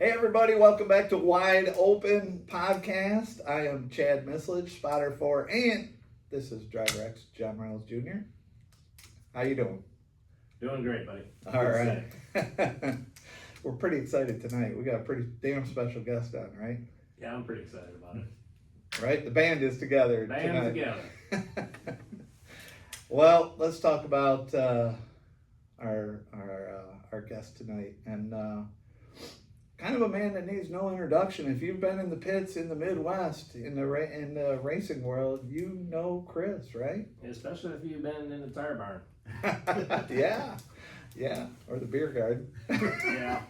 Hey everybody, welcome back to Wide Open Podcast. I am Chad Mislich, spotter for, and this is Driver X, John Reynolds Jr. How you doing? Doing great, buddy. All right. We're pretty excited tonight. We got a pretty damn special guest on, right? Yeah, I'm pretty excited about it. Right? The band is together Band tonight. together. Well, let's talk about our guest tonight, and kind of a man that needs no introduction. If you've been in the pits in the Midwest in the racing world, you know Chris, right? Especially if you've been in the tire barn. yeah, or the beer garden. Yeah.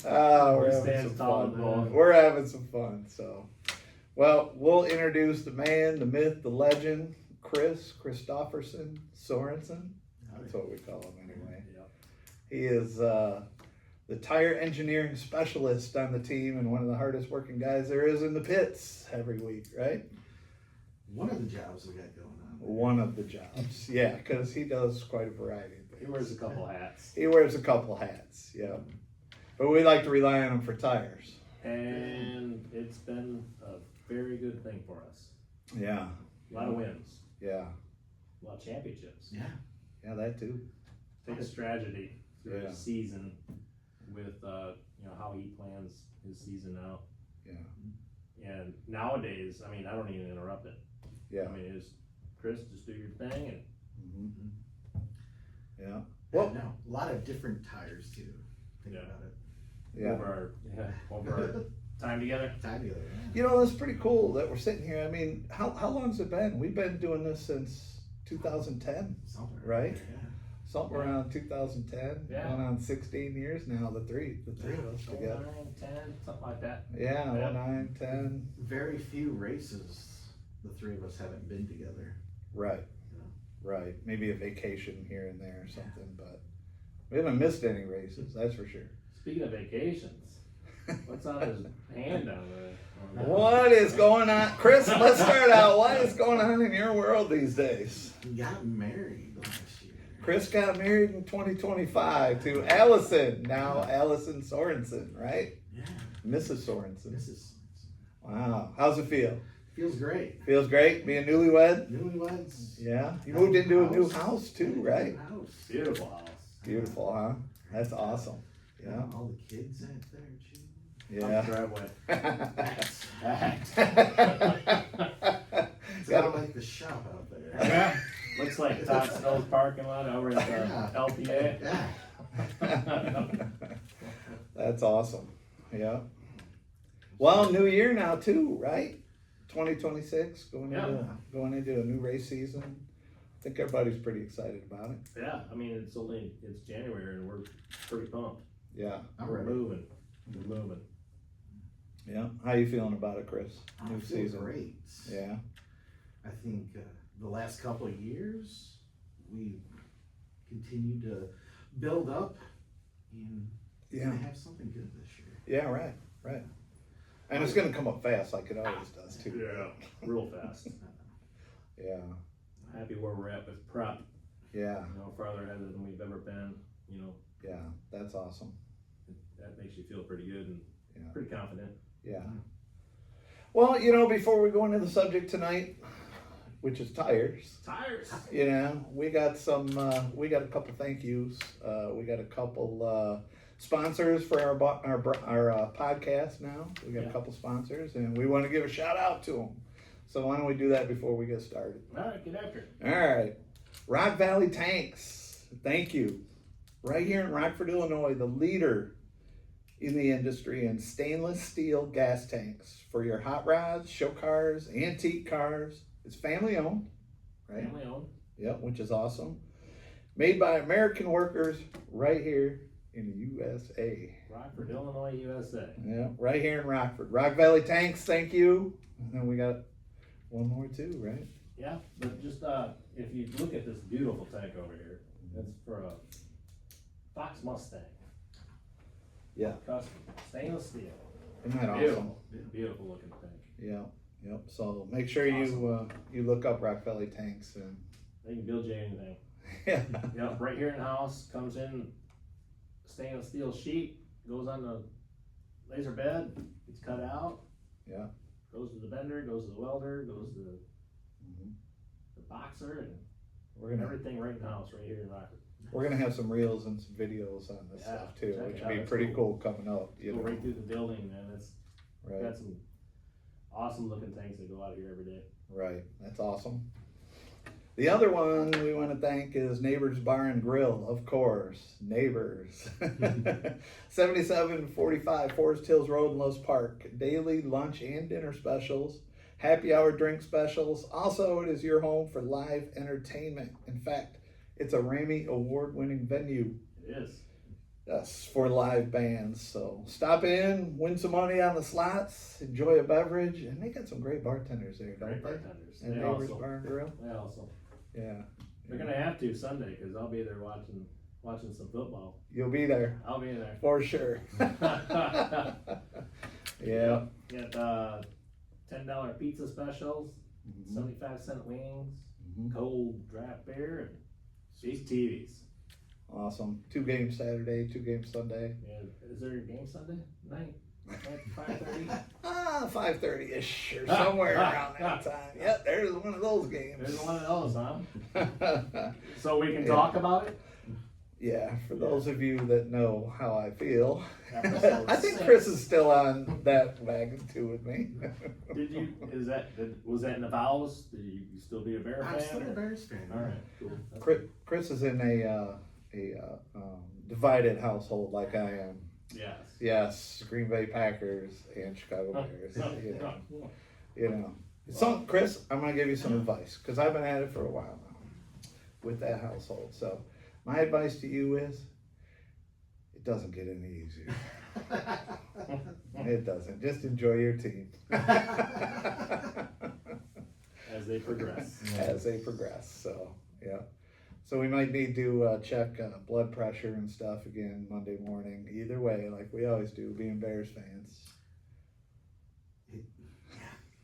We're having some fun. We're having some fun. So, well, we'll introduce the man, the myth, the legend, Chris Christopherson Sorensen. That's what we call him anyway. Yep. He is the tire engineering specialist on the team and one of the hardest working guys there is in the pits every week, right? One of the jobs we got going on. One of the jobs, yeah, because he does quite a variety of things. He wears a couple hats. He wears a couple hats, yeah. But we like to rely on him for tires. And it's been a very good thing for us. Yeah. A lot of wins. Yeah. A lot of championships. Yeah. Yeah, that too. Biggest tragedy through Yeah. his season with how he plans his season out. Yeah. And nowadays, I mean, I don't even interrupt it. Yeah. I mean, it's Chris, just do your thing and Yeah. Well, no, a lot of different tires too. Think about it. Yeah. over our time together. Time together. You know, it's pretty cool that we're sitting here. I mean, how long's it been? We've been doing this since 2010, Somewhere. right? Yeah. Something around 2010. Yeah. Going on 16 years now, the three of us together. 9, 10, something like that. Yeah, Yeah. 9, 10. Very few races the three of us haven't been together. Right. Yeah. Right. Maybe a vacation here and there or something, but we haven't missed any races, that's for sure. Speaking of vacations, what's on his hand down there? What is going on? Chris, let's start out. What is going on in your world these days? We got married last year. Chris got married in 2025 to Allison, now Allison Sorensen, right? Yeah. Mrs. Sorensen. Mrs. Wow. How's it feel? Feels great. Feels great being newlywed? Newlyweds. Yeah. You moved into a new house too, right? New house. Beautiful house. Beautiful, huh? That's awesome. Yeah. All the kids out there too. Yeah. Driveway. That's it's Got not like the shop out there. Yeah. Looks like Todd Snow's parking lot over at the LPA. Yeah. That's awesome. Yeah. Well, new year now too, right? 2026 going into a new race season. I think everybody's pretty excited about it. Yeah, I mean it's January and we're pretty pumped. Yeah. We're moving. We're moving. Yeah. How you feeling about it, Chris? I New feel season. great. Yeah. I think the last couple of years we continued to build up and Yeah. have something good this year. Yeah. Right. Right. And it's gonna come up fast, like it always does too. Yeah, real fast. Yeah. Happy where we're at with prep. Yeah. Farther ahead than we've ever been. Yeah. That's awesome. That makes you feel pretty good and Yeah. pretty confident. Yeah. Well, before we go into the subject tonight, which is tires, Tires. we got a couple thank yous. We got a couple sponsors for our podcast now. We got a couple sponsors, and we want to give a shout out to them. So why don't we do that before we get started? All right, get after it. All right. Rock Valley Tanks. Thank you. Right here in Rockford, Illinois, the leader in the industry in stainless steel gas tanks for your hot rods, show cars, antique cars. It's family owned, right? Family owned. Yep, which is awesome. Made by American workers right here in the USA. Rockford, Illinois, USA. Yeah, right here in Rockford. Rock Valley Tanks, thank you. And then we got one more too, right? Yeah, but just if you look at this beautiful tank over here, that's for a Fox Mustang. Yeah. Custom stainless steel. Isn't that awesome? Beautiful, beautiful looking tank. Yeah, yep. So make sure you look up Rock Valley Tanks and They can build you anything. yeah. Yeah, right here in the house, comes in stainless steel sheet, goes on the laser bed, it's cut out. Yeah. Goes to the bender, goes to the welder, goes to Mhm. the boxer, and We're gonna everything right in the house, right here in Rockford. We're gonna have some reels and some videos on this Yeah, stuff too, check which it would be out. pretty It's cool coming up. You Go know, right through the building, and it's right, got some awesome looking things that go out here every day. right. That's awesome. The other one we want to thank is Neighbors Bar and Grill, of course. Neighbors. 7745 Forest Hills Road in Los Park. Daily lunch and dinner specials. Happy hour drink specials. Also, it is your home for live entertainment. In fact, it's a Ramey award-winning venue. It is. Yes, for live bands. So stop in, win some money on the slots, enjoy a beverage, and they got some great bartenders there, don't Great they? bartenders. And They Neighbors also, Bar and Grill. they also, Yeah. they're gonna have to Sunday, cause I'll be there watching some football. You'll be there I'll be there. for sure. Yeah. Got, $10 pizza specials, Mhm. 75-cent wings, Mhm. cold draft beer, and big TVs. Awesome. 2 games Saturday, 2 games Sunday. Yeah, is there a game Sunday night? 5:30? 5:30-ish or somewhere around that time. Yep, there's one of those games. There's one of those, huh? So we can Yeah. talk about it? Yeah, for those of you that know how I feel, Episode I think 6. Chris is still on that wagon too with me. Was that in the vows? Did you still be a Bear I'm fan? still a or- Bears fan. All right, cool. That's Chris is in a divided household like I am. Yes. Yes, Green Bay Packers and Chicago Bears. Yeah. You know, Chris, I'm gonna give you some advice because I've been at it for a while now with that household. So my advice to you is, it doesn't get any easier. It doesn't. Just enjoy your team As they progress. as they progress. So yeah. So we might need to check blood pressure and stuff again Monday morning. Either way, like we always do, being Bears fans.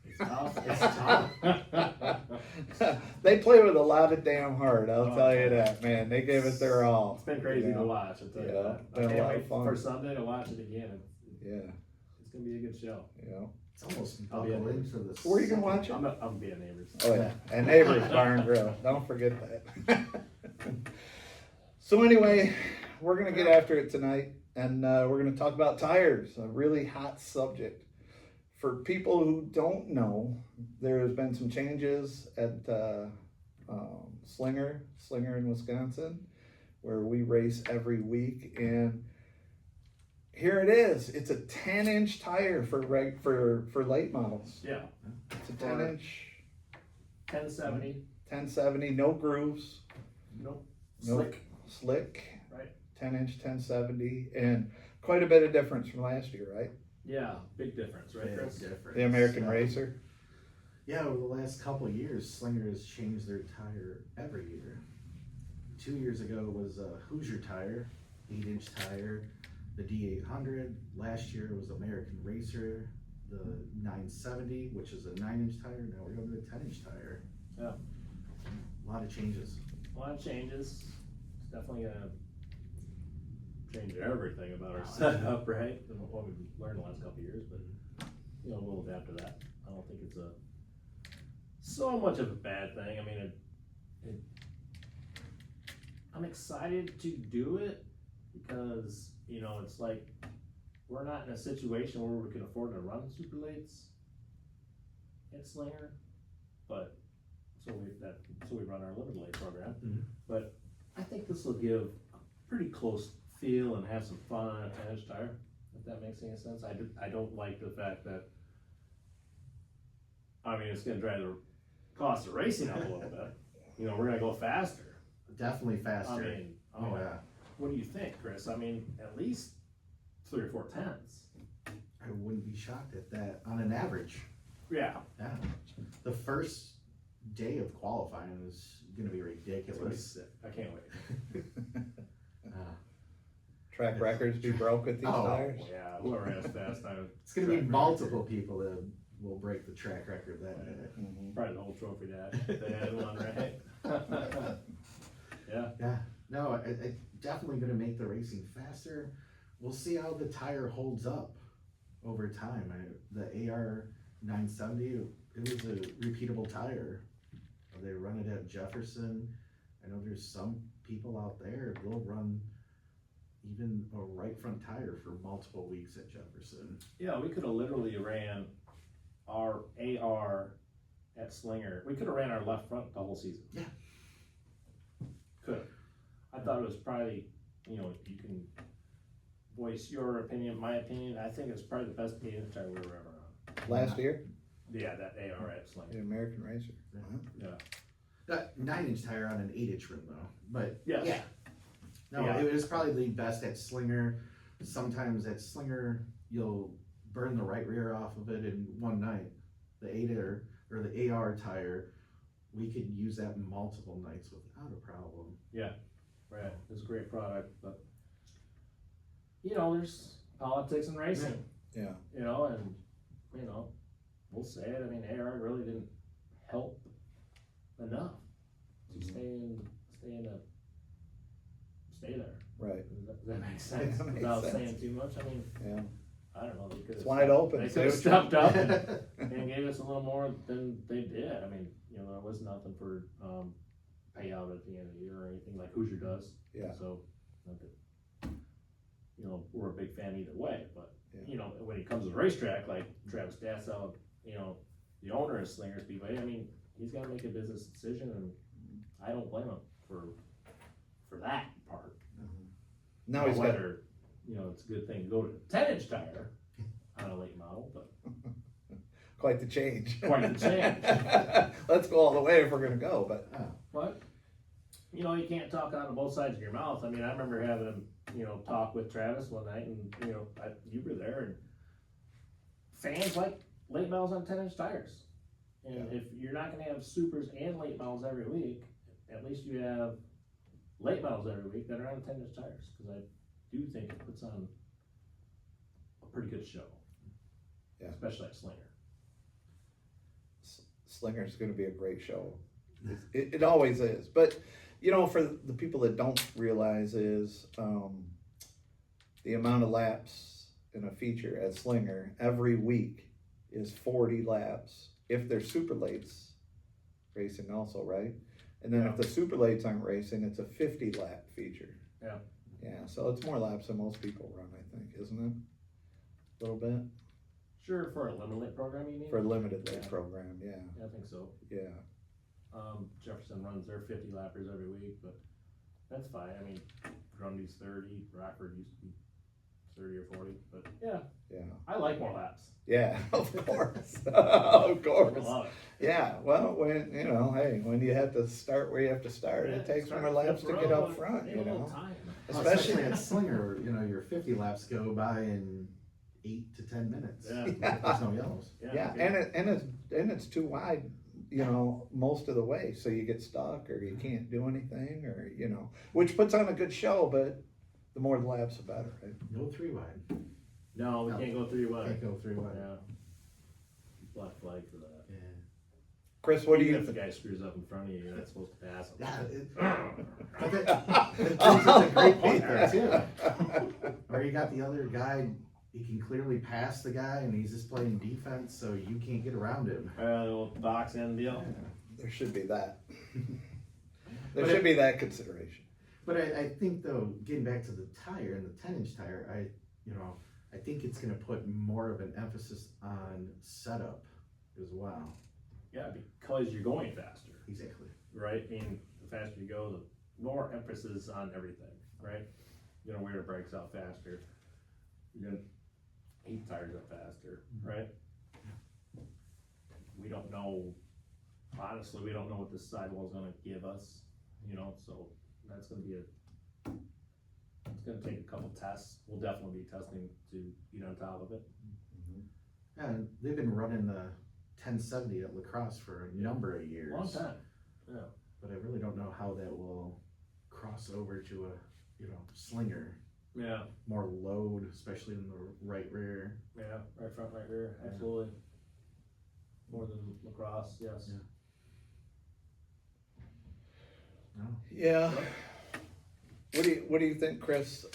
It's tough. It's tough. They play with a lot of damn heart, I'll tell you that, man. They gave it their all. It's been crazy you to know? watch, I'll tell you Yeah, that. been a I can't lot of wait fun. for Sunday to watch it again. Yeah, It's gonna be a good show. yeah. It's almost I'll be buckle in. into the. Where you can second- watch it? I'm being neighbors. Oh yeah, and Neighbors Bar and Grill. Don't forget that. So anyway, we're gonna get after it tonight, and we're gonna talk about tires, a really hot subject. For people who don't know, there has been some changes at Slinger in Wisconsin, where we race every week, and here it is. It's a 10-inch tire for late models. Yeah, It's a 10-inch, 1070, 1070, no grooves, nope, no slick. slick, Right. 10-inch, 1070, and quite a bit of difference from last year, right? Yeah, big difference, right, Big Chris? difference. The American Yeah. Racer. Yeah, over the last couple of years, Slinger has changed their tire every year. 2 years ago was a Hoosier tire, 8-inch tire, the D800. Last year was American Racer, the 970, which is a 9-inch tire. Now we're going to a 10-inch tire. Yeah. A lot of changes. A lot of changes. It's definitely gonna change everything about our setup, right? And what we've learned the last couple of years, but we'll adapt to that. I don't think it's so much of a bad thing. I mean, I'm excited to do it because it's like we're not in a situation where we can afford to run super lates at Slinger, but so we run our limited late program. Mhm. But I think this will give a pretty close feel and have some fun on a 10-inch tire, if that makes any sense. I don't like the fact that, it's gonna drive the cost of racing up a little bit. We're gonna go faster. Definitely faster. Oh, yeah. What do you think, Chris? At least 3 or 4 tenths. I wouldn't be shocked at that on an average. Yeah. Yeah. The first day of qualifying is going to be It's gonna be ridiculous. sick. I can't wait. Track records be broke with these Oh. tires. Yeah, whoever has fast time. It's going to be track multiple record. people that will break the track record that day. Mhm. Probably the whole trophy that they had one, right? Yeah. Yeah. No, it definitely gonna make the racing faster. We'll see how the tire holds up over time. The AR 970, it was a repeatable tire. They run it at Jefferson. I know there's some people out there, they'll run even a right front tire for multiple weeks at Jefferson. Yeah, we could have literally ran our AR at Slinger. We could have ran our left front the whole season. Yeah. Could have. I thought it was probably, you know, you can voice your opinion, my opinion. I think it's probably the best painted tire we were ever on. Last year, Yeah, that AR at the Slinger. American Racer. Yeah. Wow. Yeah. That 9-inch tire on an 8-inch rim though, but Yes. yeah. No, Yeah. it was probably the best at Slinger. Sometimes at Slinger, you'll burn the right rear off of it in one night. The 8 or the AR tire, we could use that multiple nights without a problem. Right. It's a great product, but you know, there's politics in racing. Yeah. You know, and you know, we'll say it. I mean, AR really didn't help enough to stay there. Right. Does that make sense? That makes Without sense. saying too much. I mean, Yeah. I don't know. They could It's wide open. They Say could have what you- stepped up and gave us a little more than they did. I mean, you know, there was nothing for payout at the end of the year or anything like Hoosier does. Yeah. So, not that, you know, we're a big fan either way, but Yeah. you know, when it comes to the racetrack, like Travis Dassow, you know, the owner of Slinger Speedway, I mean, he's got to make a business decision, and I don't blame him for that part. Now he's got, whether, you know, it's a good thing to go to 10-inch tire on a late model, but quite the change. Quite the change. Let's go all the way if we're gonna go, but But, you know, you can't talk out of both sides of your mouth. I mean, I remember having him, you know, talk with Travis one night, and, you know, you were there, and fans like late models on 10-inch tires. And if you're not gonna have supers and late models every week, at least you have late models every week that are on 10-inch tires, because I do think it puts on a pretty good show. Yeah. Especially at Slinger. Slinger's gonna be a great show. It always is. But, you know, for the people that don't realize is the amount of laps in a feature at Slinger every week is 40 laps. If they're super lates racing also, right? And then if the super lates aren't racing, it's a 50 lap feature. Yeah. Yeah, so it's more laps than most people run, I think, isn't it? A little bit? Sure, for a limited program, you mean? For a limited late Yeah. program, yeah, Yeah, I think so. yeah. Jefferson runs their 50 lappers every week, but that's fine. I mean, Grundy's 30, Rockford used to be 30 or 40, but yeah, Yeah, I like more laps. yeah, of course, of I course. love it. Yeah, well, when, you know, hey, when you have to start where you have to start, it takes more laps to get up front, you know? Especially at Slinger, you know, your 50 laps go by in 8 to 10 minutes. Yeah. If there's no yellows. Yeah, and it's too wide, you know, most of the way, so you get stuck or you can't do anything, or, you know, which puts on a good show, but the more the laps, the better, right? No 3 wide. No, we No. can't go 3 wide. Can't go 3 wide. Yeah. Black flag for that. Yeah. Chris, what do Even you if the think? guy screws up in front of you, you're not supposed to pass him. Yeah, but that brings up a great point there too. Or you got the other guy, he can clearly pass the guy and he's just playing defense, so you can't get around him. Little box end deal. There should be that. There But should be that consideration. But I think though, getting back to the tire and the 10-inch tire, I think it's gonna put more of an emphasis on setup as well. Yeah, because you're going faster, Exactly. right? I mean, the faster you go, the more emphasis on everything, right? You're gonna wear the brakes out faster. You're gonna heat tires up faster, right? We don't know, honestly, we don't know what this sidewall's gonna give us, you know, so that's gonna be it's gonna take a couple tests. We'll definitely be testing to get on top of it. And they've been running the 1070 at Lacrosse for a number of years. Long time, yeah. But I really don't know how that will cross over to a, Slinger. Yeah, More load, especially in the right rear. yeah, right front, right rear, Yeah. absolutely. More than lacrosse, yes. Yeah. No. Yeah, What do you think, Chris?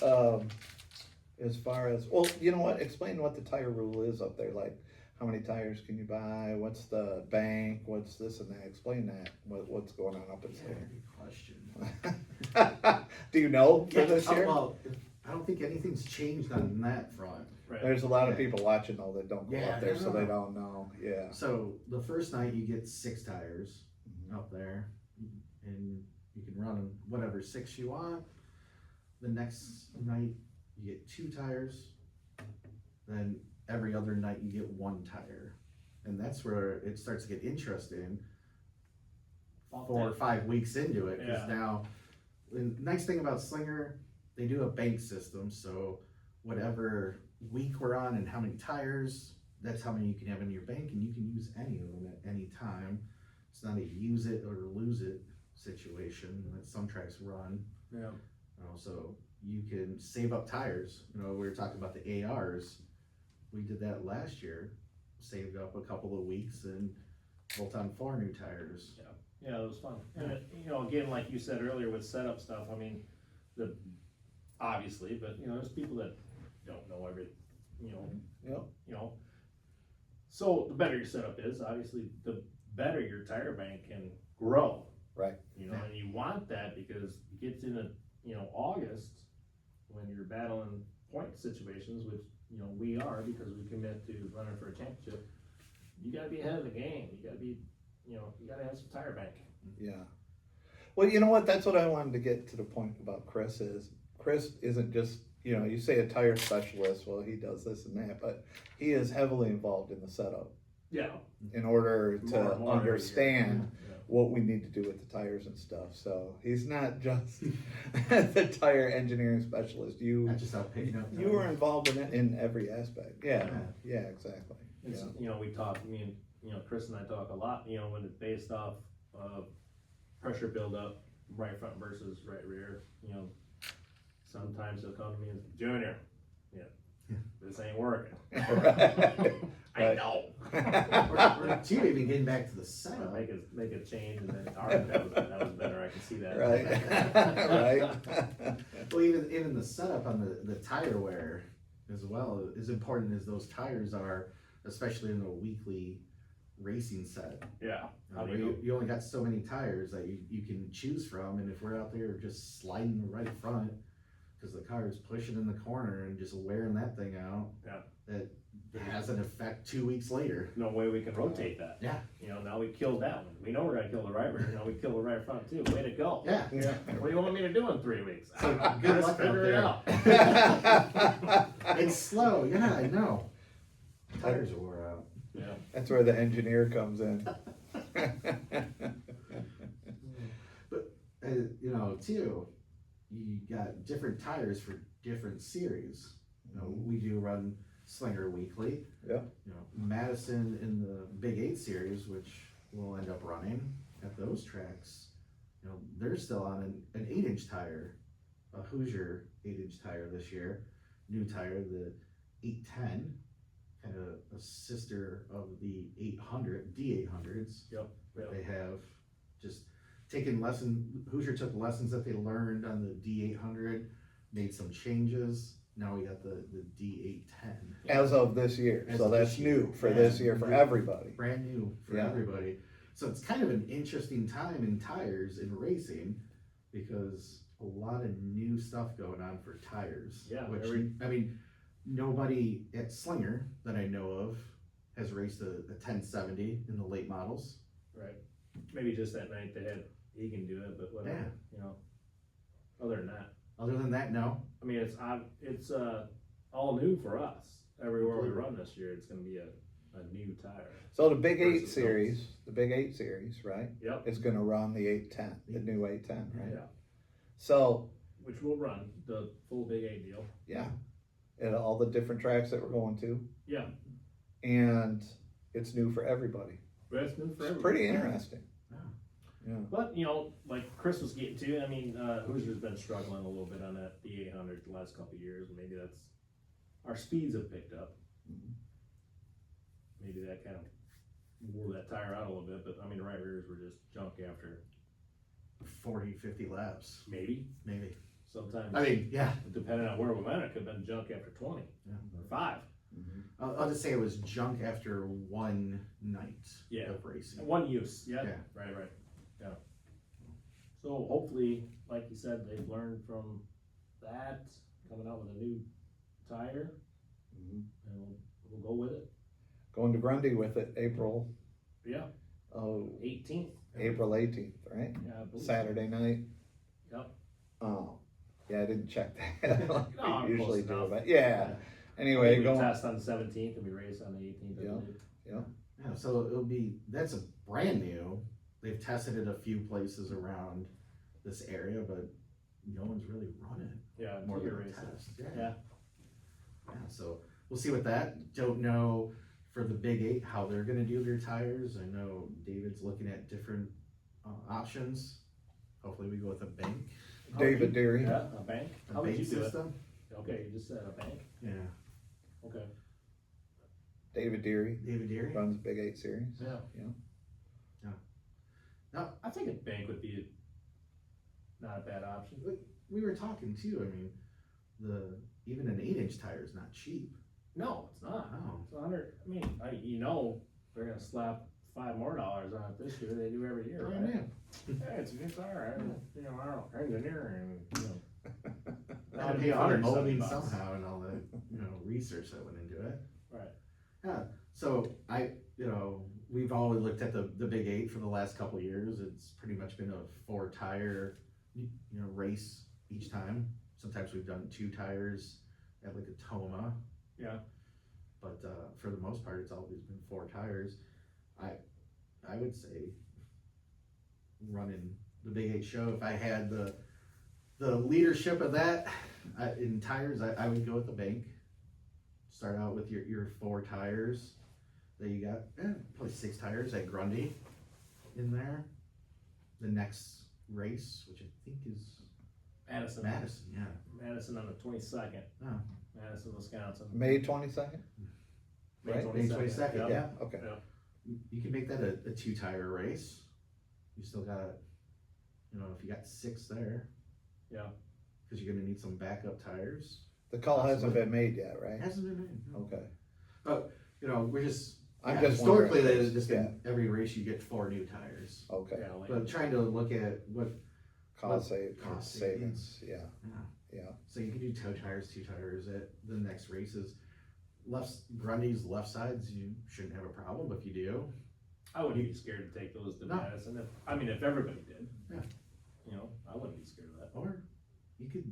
As far as, well, you know what? Explain what the tire rule is up there. Like, how many tires can you buy? What's the bank? What's this and that? Explain that. What's going on up in Yeah, Slinger? good question. Do you know for Yeah, this year? well, I don't think anything's changed on that front. Right. There's a lot of Yeah. people watching though that don't go Yeah, up there, no, so no, they no. don't know. Yeah. So the first night you get 6 tires Mhm. up there, and you can run them whatever 6 you want. The next night you get 2 tires. Then every other night you get 1 tire, and that's where it starts to get interesting. 4 or 5 weeks into it, because Yeah. now the nice thing about Slinger, they do a bank system, so whatever week we're on and how many tires, that's how many you can have in your bank, and you can use any of them at any time. It's not a use it or lose it situation that some tracks run. Yeah. So you can save up tires. We were talking about the ARs. We did that last year, saved up a couple of weeks and built on 4 new tires. Yeah, it was fun. And again, like you said earlier with setup stuff, I mean, obviously, but there's people that don't know everything, Yep. So the better your setup is, obviously, the better your tire bank can grow. Right. And you want that because it gets into, August, when you're battling point situations, which, we are because we commit to running for a championship, you gotta be ahead of the game. You gotta be, you gotta have some tire bank. Yeah. Well, you know what? That's what I wanted to get to the point about Chris is. Chris isn't just, you say a tire specialist, well, he does this and that, but he is heavily involved in the setup Yeah. in order More to and more every year. understand what we need to do with the tires and stuff. So he's not just the tire engineering specialist. Not just out picking up. You were involved in it in every aspect. Yeah, exactly. And Yeah. so, we talk, Chris and I talk a lot, when it's based off of pressure buildup, right front versus right rear, sometimes he'll come to me and say, Junior, this ain't working. I Right. know. We're even getting back to the setup. Make a change and then, all right, that was better, I can see that. Right. Well, even the setup on the tire wear as well is important as those tires are, especially in a weekly racing set. Yeah. How do Where you you only got so many tires that you can choose from, and if we're out there just sliding the right front because the car is pushing in the corner and just wearing that thing out, that has an effect 2 weeks later. no way we can rotate that. Yeah. Now we killed that one. We know we're gonna kill the right rear, now we kill the right front too. Way to go. Yeah. What do you want me to do in 3 weeks? So I'm good gonna luck figure out it there. out. It's slow. Yeah, I know. Tires are wore out. Yeah. That's where the engineer comes in. Too, you got different tires for different series. We do run Slinger weekly. Yeah. Madison in the Big 8 series, which we'll end up running at those tracks, they're still on an 8-inch tire, a Hoosier 8-inch tire this year. New tire, the 810, kind of a sister of the 800, D800s. Yep. They have just taken Hoosier took lessons that they learned on the D800, made some changes. Now we got the D810. As of this year. As So of that's this year. new for Yeah. this year for everybody. Brand new for Yeah. everybody. So it's kind of an interesting time in tires in racing because a lot of new stuff going on for tires. Yeah, Which, nobody at Slinger that I know of has raced a 1070 in the late models. Right. Maybe just that night he can do it, but whatever. Yeah. Other than that, Other than that, no. I mean, it's all new for us. Everywhere we run this year, it's gonna be a new tire. So the Big 8 Versus series, right? Yep. Is gonna run the 810, the new 810, right? Yeah. So, Which will run the full Big 8 deal. yeah, and all the different tracks that we're going to, Yeah. and it's new for everybody. But it's new for It's everybody. pretty interesting. Yeah. But, like Chris was getting to, I mean, Hoosier's been struggling a little bit on that D800 the last couple of years. Maybe our speeds have picked up. Mhm. Maybe that kind of wore that tire out a little bit, but I mean, the right rears were just junk after 40, 50 laps, maybe. maybe. Sometimes, I mean, yeah, depending on where we went, it could've been junk after 20 Yeah. or 5. I'll just say it was junk after one night Yeah. of racing. One use, yeah, Yeah. right, yeah. So hopefully, like you said, they've learned from that, coming out with a new tire, Mhm. and we'll go with it. Going to Grundy with it, April, Yeah, oh, 18th. April 18th, right? Yeah, I believe so. Saturday night. Yep. Oh, yeah, I didn't check that. like No, we usually close do, enough. but yeah. I Anyway, think we going. test on the 17th and we race on the 18th. I Yeah. believe. Yeah, so that's a brand new. They've tested it a few places around this area, but no one's really run it. Yeah, More two-year than a race. test. Yeah. Yeah, so we'll see with that. Don't know for the Big Eight how they're gonna do their tires. I know David's looking at different options. Hopefully we go with a bank, David Deary. Yeah, a bank. a How would bank you do it? system. Okay, you just said a bank. Yeah, Okay. David Deary David Deary. runs Big 8 series. Yeah. Now I think a bank would be not a bad option. we were talking too. I mean, even an 8-inch tire is not cheap. No, it's not. No. It's 100. I mean, they're gonna slap $5 more on it this year. They do every year, Oh, right? man. Yeah, it's all right. You know, our engineering. That'd be on molding somehow and all the research that went into it. Right. Yeah. So we've always looked at the Big Eight for the last couple of years. It's pretty much been a 4-tire race each time. Sometimes we've done 2 tires at like a Toma. Yeah. But for the most part, it's always been 4 tires. I would say running the Big Eight show, if I had the leadership of that in tires, I would go with the bank. Start out with your 4 tires that you got, probably 6 tires at Grundy in there. The next race, which I think is Madison. yeah. Madison on the 22nd. Oh. Madison, Wisconsin. May 22nd? Right? May 22nd, Yep. yeah. Okay. Yep. You can make that a 2-tire race. You still got, if you got 6 there. Yeah. Because you're gonna need some backup tires. The call hasn't been made yet, right? It hasn't been made. No. Okay. But, we're just, I'm just historically, wondering. there's just been every race you get 4 new tires. Okay. Yeah, like- But trying to look at what, Cost Cost savings, yeah. so you can do 2 tires at the next races. Grundy's left sides, you shouldn't have a problem, but if you do, I wouldn't be scared to take those to No. Madison. If everybody did. Yeah. I wouldn't be scared of that. or you could,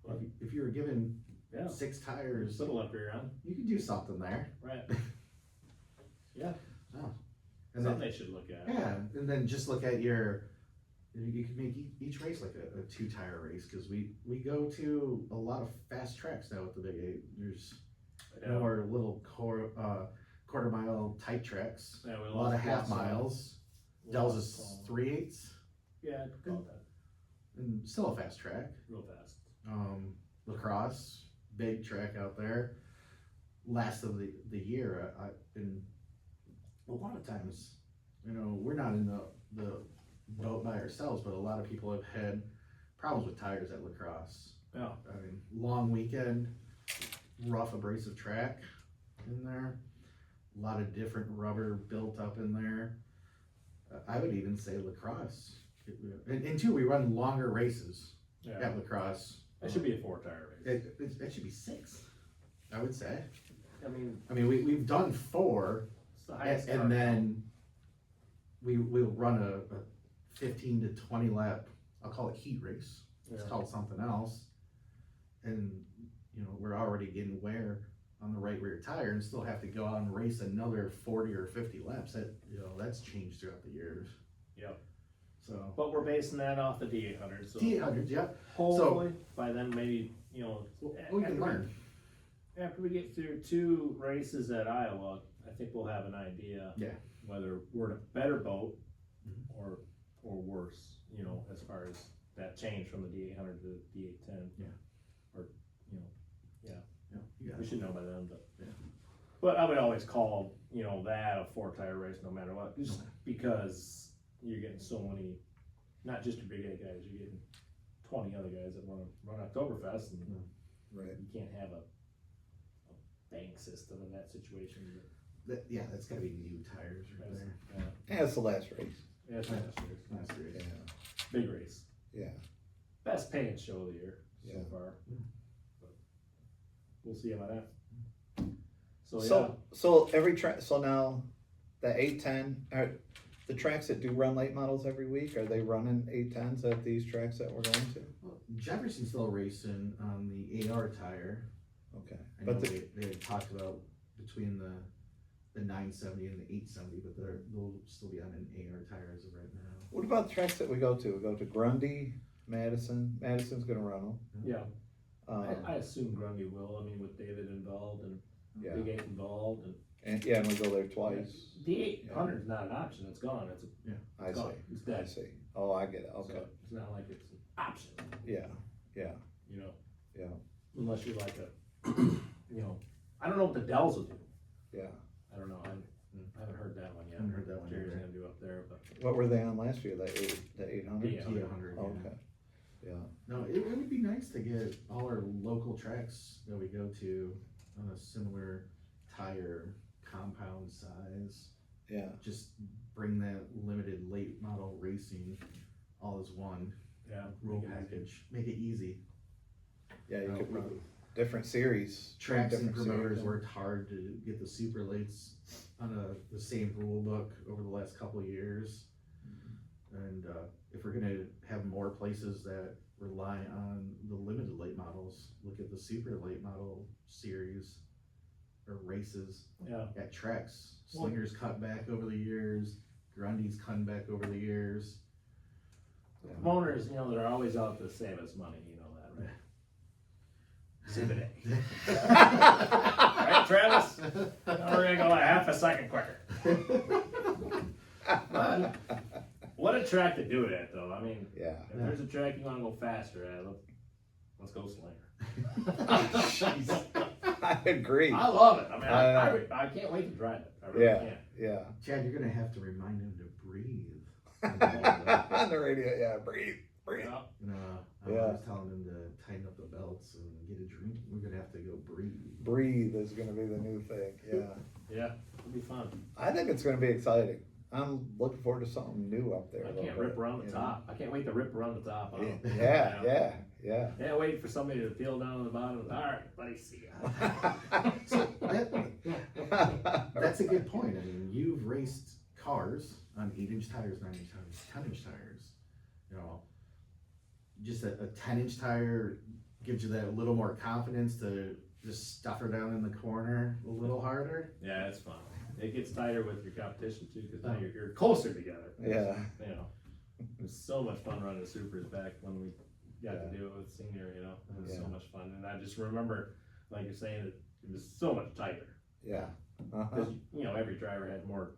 What? if you were given Yeah. 6 tires, Put a left rear on. you could do something there. Right. Yeah. And Something then, they should look at. yeah, and then just look at you could make each race like a 2-tire race, because we go to a lot of fast tracks now with the Big Eight. There's Yeah. more little quarter mile tight tracks, Yeah, we a lot of lost half Paul. miles. We Dells lost is Paul. 3/8, Yeah, I could call it that. and still a fast track. Real fast. Lacrosse, big track out there. Last of the year, I've been a lot of times, we're not in the boat by ourselves, but a lot of people have had problems with tires at Lacrosse. Yeah. I mean, long weekend, rough abrasive track in there, a lot of different rubber built up in there. I would even say Lacrosse, and 2, we run longer races Yeah. at Lacrosse. That should be a 4-tire race. It should be 6, I would say. I mean, We've done 4, it's the highest. and car then we'll run a 15 to 20 lap, I'll call it heat race. It's Yeah. called something else. And, we're already getting wear on the right rear tire and still have to go out and race another 40 or 50 laps. That's changed throughout the years. Yep. So, But we're basing that off the D800. So T800s, yeah, hopefully by then maybe we after can learn. After we get through 2 races at Iowa, I think we'll have an idea. Yeah. Whether we're in a better boat Mhm. or worse. As far as that change from the D800 to the D810. Yeah. Or Yeah, you got we it. should know by then. But Yeah. But I would always call that a 4-tire race no matter what, just because you're getting so many, not just your Big 8 guys, you're getting 20 other guys that wanna run Oktoberfest, and Right. you can't have a bank system in that situation. Yeah, that's gotta be new tires right there. Yeah, it's the last race. Yeah, it's last race. Last race. Yeah. Big race. Yeah. Best paying show of the year so Yeah. far. But we'll see about that. So, So every track. So now, the 810 are the tracks that do run late models every week. Are they running 810s at these tracks that we're going to? Well, Jefferson's still racing on the AR tire. Okay. I know But they had talked about between the 970 and the 870, but they'll still be on an AR tire as of right now. what about the tracks that we go to? We go to Grundy, Madison. Madison's going to run them. yeah. Um, I assume Grundy will. I mean, with David involved and yeah. Big 8 involved, and And we go there twice. the 800 is not an option. It's gone. It's I gone. see. It's I dead. see. Oh, I get it. Okay. So it's not like it's an option. Yeah. Yeah. You know. Yeah. Unless you're like a, you know, I don't know what the Dells will do. Yeah. I don't know. I haven't heard that one yet. Haven't heard that one Jerry's either. gonna do up there, but What were they on last year? The 800? Yeah. 800. Yeah. Okay. Yeah. No, it would be nice to get all our local tracks that we go to on a similar tire compound size. Yeah. Just bring that limited late model racing all as one yeah. rule make it easy. package. Make it easy. Yeah. You Uh, could run different series. Tracks and different promoters series. worked hard to get the super lates on the same rule book over the last couple of years. And if we're gonna have more places that rely on the limited late models, look at the super late model series or races Yeah. at tracks. Well- Slingers cut back over the years, Grundy's cut back over the years. The promoters, you know, they're always out to save us money. You know that, right? Save it. Right, Travis? Now we're gonna go a half a second quicker. But what a track to do it at, though. I mean, Yeah. if there's a track you wanna go faster at, let's go Slinger. I agree. I love it. I mean, I I can't wait to drive it. I really Yeah. can't. Yeah. Chad, you're gonna have to remind him to breathe. On the radio. Yeah. Breathe. Breathe. Yeah. I'm Yeah. always telling him to tighten up the belts and get a drink. We're gonna have to go breathe. Breathe is going to be the new thing. Yeah. Yeah, it'll be fun. I think it's going to be exciting. I'm looking forward to something new up there. I a little can't bit, rip around the you top. I can't wait to rip around the top. know? Yeah. Yeah. Yeah. Can't wait for somebody to peel down to the bottom. All right, buddy, see ya. So that's a good point. I mean, you've raced cars on 8-inch tires, 9-inch tires, 10-inch tires. You know, just a 10-inch tire gives you that little more confidence to just stuff her down in the corner a little harder. Yeah, it's fun. It gets tighter with your competition too, because now you're closer together. Yeah. You know, it was so much fun running the supers back when we got to do it with senior. You know, it was so Yeah. much fun, and I just remember, like you're saying, it was so much tighter Yeah. Uh-huh. because you know every driver had more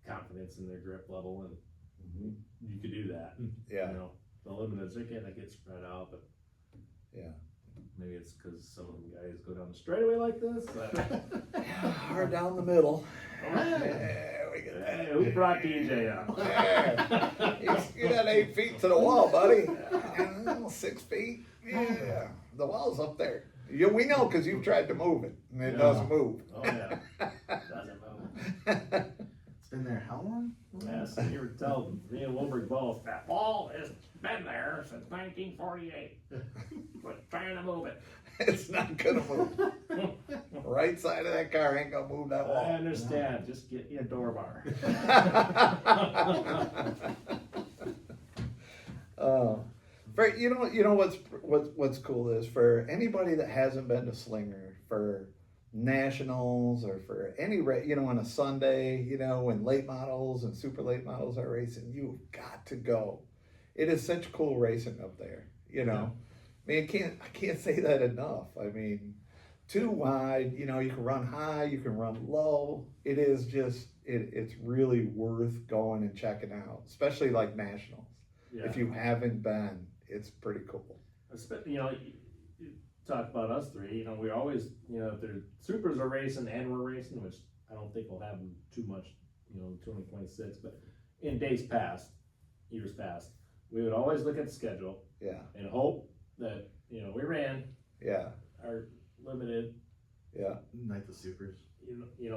confidence in their grip level, and you could do that. Yeah. You know, the limiteds they get spread out, but Yeah. maybe it's because some of them guys go down the straightaway like this. Hard down the middle. Yeah. Yeah, we get that. Hey, who brought DJ up? Yeah. You got 8 feet to the wall, buddy. 6 feet. Yeah. The wall's up there. We know because you've tried to move it and it Yeah. doesn't move. Oh yeah, doesn't move. It's been there how long? Yeah, so you were telling me and Wilbur both that wall has been there since 1948. Quit trying to move it. It's not gonna move. Right side of that car ain't gonna move that I wall. understand. Just get you a door bar. You know what's cool is for anybody that hasn't been to Slinger for nationals or for any on a Sunday, when late models and super late models are racing, you've got to go. It is such cool racing up there. I mean, I can't say that enough. I mean, too wide, you can run high, you can run low. It is just it's really worth going and checking out, especially like nationals. Yeah. If you haven't been, it's pretty cool. You talk about us three. We always, if the supers are racing and we're racing, which I don't think will happen too much, 2026. But in years past, we would always look at the schedule Yeah, and hope that, we ran yeah, our limited, yeah. Night the supers.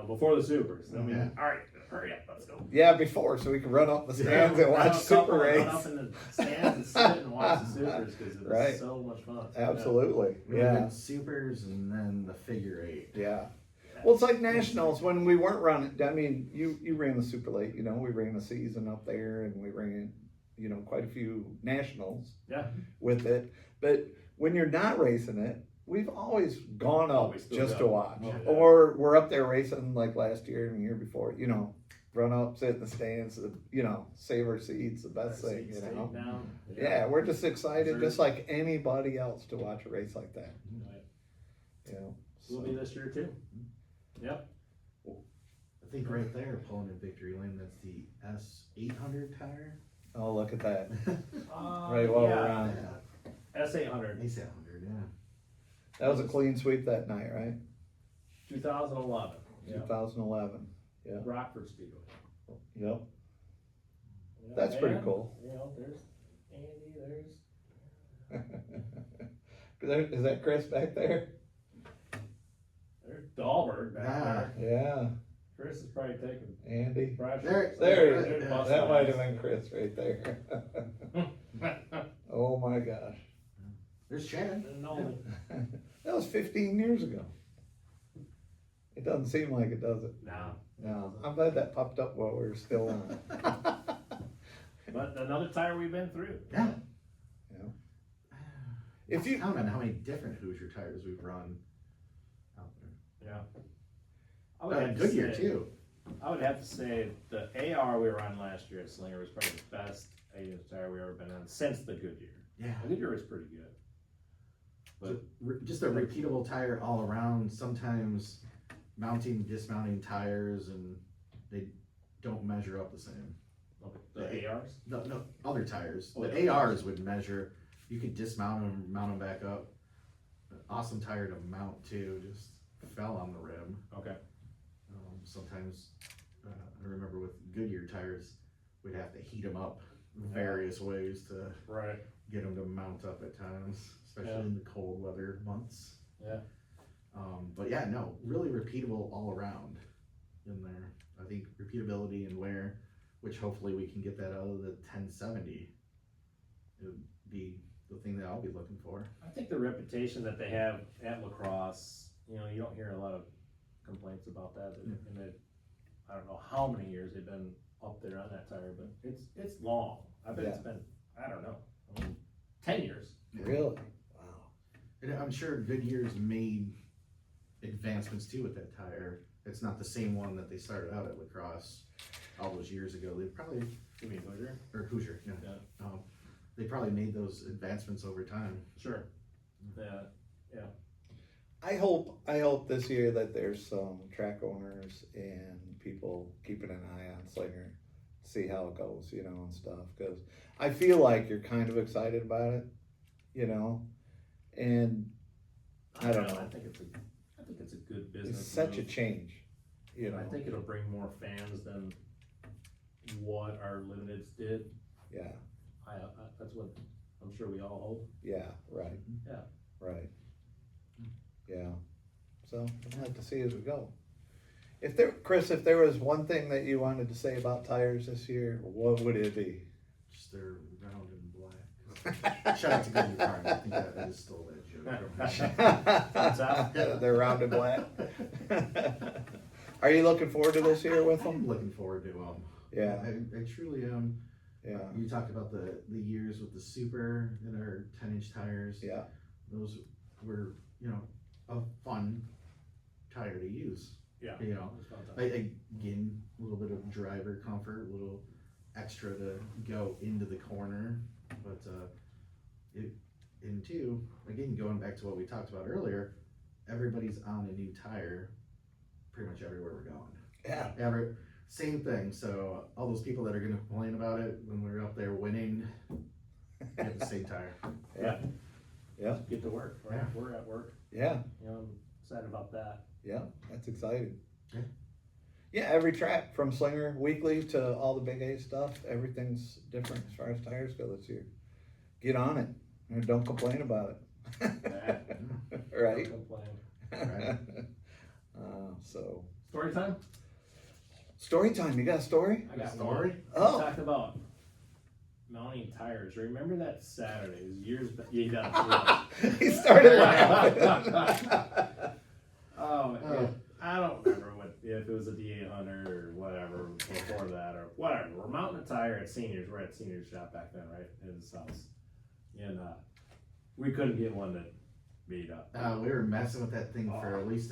before the supers. I mean, Yeah. all right, hurry up, let's go. Yeah, before, so we can run up the stands and watch Super Run Race. up in the stands and sit and watch the supers because it was Right. so much fun. Absolutely, We yeah, did supers and then the figure eight. yeah. Well, it's like nationals when we weren't running. I mean, you ran the super late. We ran a season up there, and we ran, quite a few nationals. Yeah. With it, but when you're not racing it, we've always gone up Always still just go. to watch, Yeah. or we're up there racing like last year and the year before. Run up, sit in the stands, save our seats. The best thing, Stay down. Yeah, we're just excited, Reserve. just like anybody else, to watch a race like that. Right. So. We'll be this year too. Yep. I think right there, pulling in victory lane, that's the S800 tire. Oh, look at that! Uh, Right while we're yeah. on. S800, S800, yeah. That was a clean sweep that night, right? 2011. Yep. 2011. Rockford Speedway. Yep. Yeah, That's pretty and, cool. There's Andy, Is that Chris back there? there's Dahlberg back Ah. there. Yeah, Chris is probably taking Andy. pressure. There he There's is. Bus That might have Lines. been Chris right there. Oh my gosh. There's Chad. Didn't know me. That was 15 years ago. It doesn't seem like it, does it? No. No. I'm glad that popped up while we were still on. But another tire we've been through. Yeah. If you- count on how many different Hoosier tires we've run out there. Yeah. I would have to Goodyear say- too. I would have to say the AR we were on last year at Slinger was probably the best 8-inch tire we've ever been on since the Goodyear. Yeah. The Goodyear was pretty good. But Just a repeatable tire all around. Sometimes mounting, dismounting tires, and they don't measure up the same. the ARs? No, other tires. Oh, The yeah. ARs would measure. You could dismount them, mount them back up. An awesome tire to mount too. Just fell on the rim. Okay. Sometimes I remember with Goodyear tires, we'd have to heat them up various ways to Right. get them to mount up at times, especially Yeah. in the cold weather months. Yeah. But yeah, no, really repeatable all around in there. I think repeatability and wear, which hopefully we can get that out of the 1070, it would be the thing that I'll be looking for. I think the reputation that they have at lacrosse, you don't hear a lot of complaints about that. And I don't know how many years they've been up there on that tire, but it's long. I bet it's been, I don't know, 10 years. Really? Wow. And I'm sure Goodyear's made advancements too with that tire. It's not the same one that they started out at lacrosse all those years ago. They probably, You mean Hoosier? or Hoosier, yeah. Yeah. They probably made those advancements over time. Sure. Yeah. I hope this year that there's some track owners and people keeping an eye on Slinger, see how it goes, and stuff. Because I feel like you're kind of excited about it, and I don't know. I think it's a good business. It's such a move. change, I think it'll bring more fans than what our limiteds did. Yeah, That's what I'm sure we all hope. yeah, right. Yeah. Right. Yeah. So I'd like to see as we go. Chris, if there was one thing that you wanted to say about tires this year, what would it be? Just they're round and black. Shout out to Goodyear Farm. I think I just stole that joke. What's that? They're round and black. Are you looking forward to this year with I'm them? looking forward to them. Yeah, I truly am. yeah, You talked about the years with the Super and our 10-inch tires. yeah, Those were, a fun tire to use. Yeah. Again, a little bit of driver comfort, a little extra to go into the corner, but again, going back to what we talked about earlier, everybody's on a new tire pretty much everywhere we're going. yeah, Same thing. So all those people that are going to complain about it when we're up there winning, get the same tire. yeah, yeah, Get to work, right? Yeah. We're at work. yeah, I'm excited about that. yeah. That's exciting. Yeah. Yeah, every track from Slinger Weekly to all the Big A stuff, everything's different as far as tires go this year. Get on it and don't complain about it. Right? Don't complain. Right. So Story time? story time. You got a story? I got Story? one. Oh. Talk about mounting tires. Remember that Saturday? It was years back. Yeah, he does. He started laughing. Oh, yeah. I don't remember if it was a D800 or whatever before that or whatever. We're mounting a tire at Seniors. We're at Seniors shop back then, right? In his house. And we couldn't get one to beat up. We were messing with that thing for at least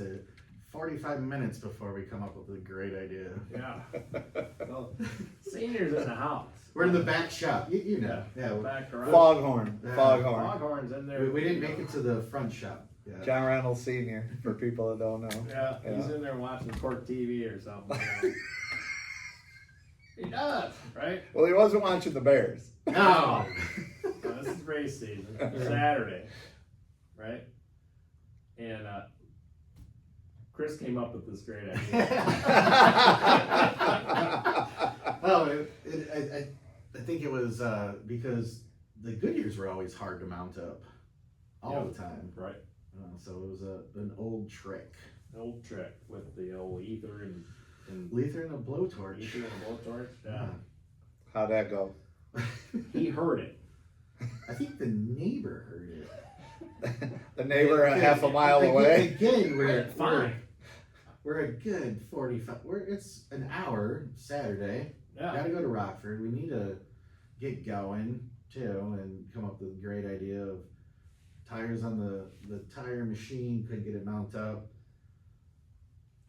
45 minutes before we come up with a great idea. Yeah. Well, Seniors in the house. We're in the back shop, you know. Yeah, Back garage. Foghorn. Yeah. Foghorn. Foghorns in there. we didn't make it to the front shop. Yeah. John Reynolds Sr. for people that don't know. Yeah, he's Yeah. in there watching court TV or something. He does, right? Well, he wasn't watching the Bears. No. So this is race season, Saturday, right? And Chris came up with this great idea. Well, I think it was because the Goodyears were always hard to mount up all Yep. the time. Right. So it was an old trick. Old trick with the old ether and Lether and a blowtorch. ether and a blowtorch. Yeah. How'd that go? He heard it. I think the neighbor heard it. The neighbor a half a mile away. Again, Fine. we're a good 45. It's an hour Saturday. Yeah. Gotta go to Rockford. We need to get going too and come up with a great idea of tires on the tire machine. Couldn't get it mounted up.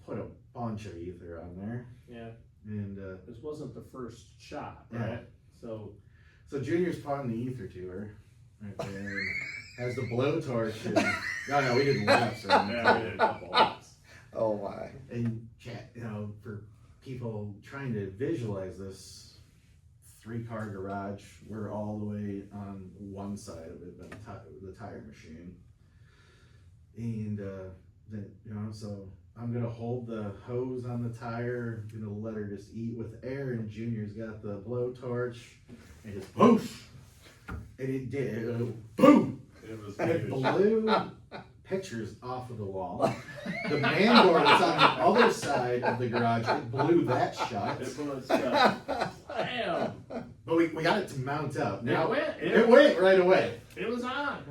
Put a bunch of ether on there. Yeah. And This wasn't the first shot, Yeah. right? So so Junior's putting the ether to her. Right there. And has the blowtorch. And, no, we didn't laps. yeah, we did a couple laps. Oh my. And chat, for people trying to visualize this 3-car garage, we're all the way on one side of it, the tire machine. And then, so I'm gonna hold the hose on the tire, gonna let her just eat with air, and Junior's got the blowtorch, and just poof! And it did, boom! It was And it huge. blew pictures off of the wall. The man door that's on the other side of the garage, it blew that shut. It was bam. But we got it to mount up. Now It went. it went right away. It was on.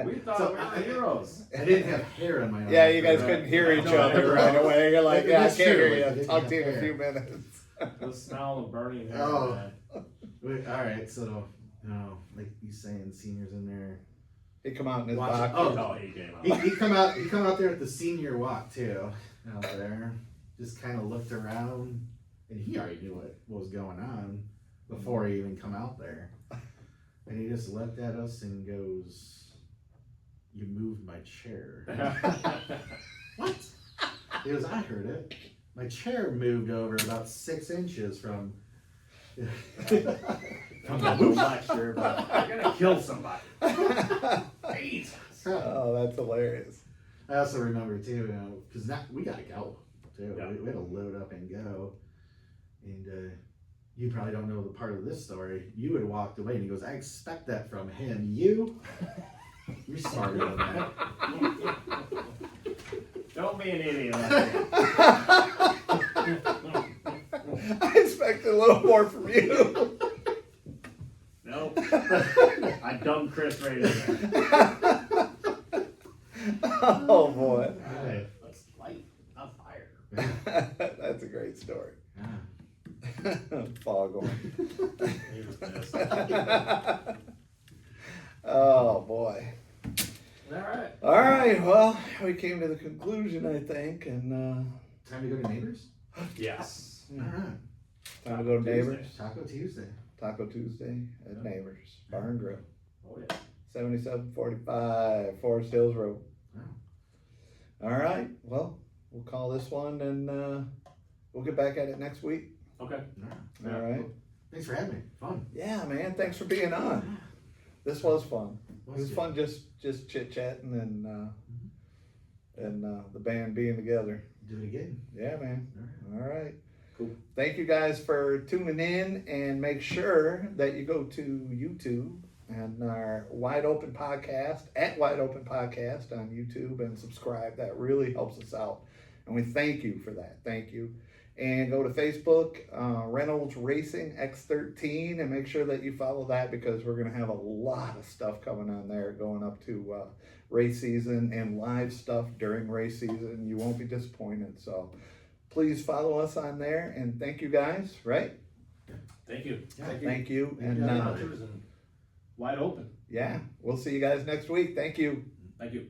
We thought So we were heroes. I didn't have hair on my arm. Yeah, you guys Right. couldn't hear each No, other right away. You're like, yeah, I It's can't true. hear I you. didn't Talk have to you in a hair. few minutes. The smell of burning hair. Oh. man. All right, so like he's saying, Senior's in there. He come out in his Watch it. box. Oh. Oh, he came out. He come out there at the senior walk too, out there. Just kind of looked around, and he already knew what was going on before he even come out there. And he just looked at us and goes, "You moved my chair." What? It was, I heard it. My chair moved over about 6 inches from. I'm not too much sure, but you're gonna kill somebody. Jesus. Oh, that's hilarious. I also remember too, because we gotta go too. Yeah. We had to load up and go. And you probably don't know the part of this story. You had walked away, and he goes, "I expect that from him. You're smarter than that." Don't be an idiot like that. I expected a little more from you. Nope. I dumped Chris right in there. Oh boy. Right. Let's light a fire. That's a great story. Yeah. Foghorn. He was pissed. Oh boy. All right. All right. Well, we came to the conclusion, I think, and Time to go to Neighbors? Yes. All right. time to go to Neighbors. Taco Tuesday. Taco Tuesday at Neighbors Bar and Grill, Oh yeah. 7745 Forest Hills Road. Wow. All right. Well, we'll call this one, and we'll get back at it next week. Okay. All right. All right. Thanks for having me. Fun. Yeah, man. Thanks for being on. This was fun. It was good. fun just chit chatting and the band being together. Do it again. Yeah, man. All right. All right. Cool. Thank you guys for tuning in, and make sure that you go to YouTube and our Wide Open Podcast at Wide Open Podcast on YouTube and subscribe. That really helps us out. And we thank you for that. Thank you. And go to Facebook, Reynolds Racing X13, and make sure that you follow that, because we're going to have a lot of stuff coming on there going up to race season and live stuff during race season. You won't be disappointed. So please follow us on there, and thank you guys, right? Thank you. Yeah. Thank you. And Yeah. Hunters and wide open. yeah, we'll see you guys next week. Thank you. Thank you.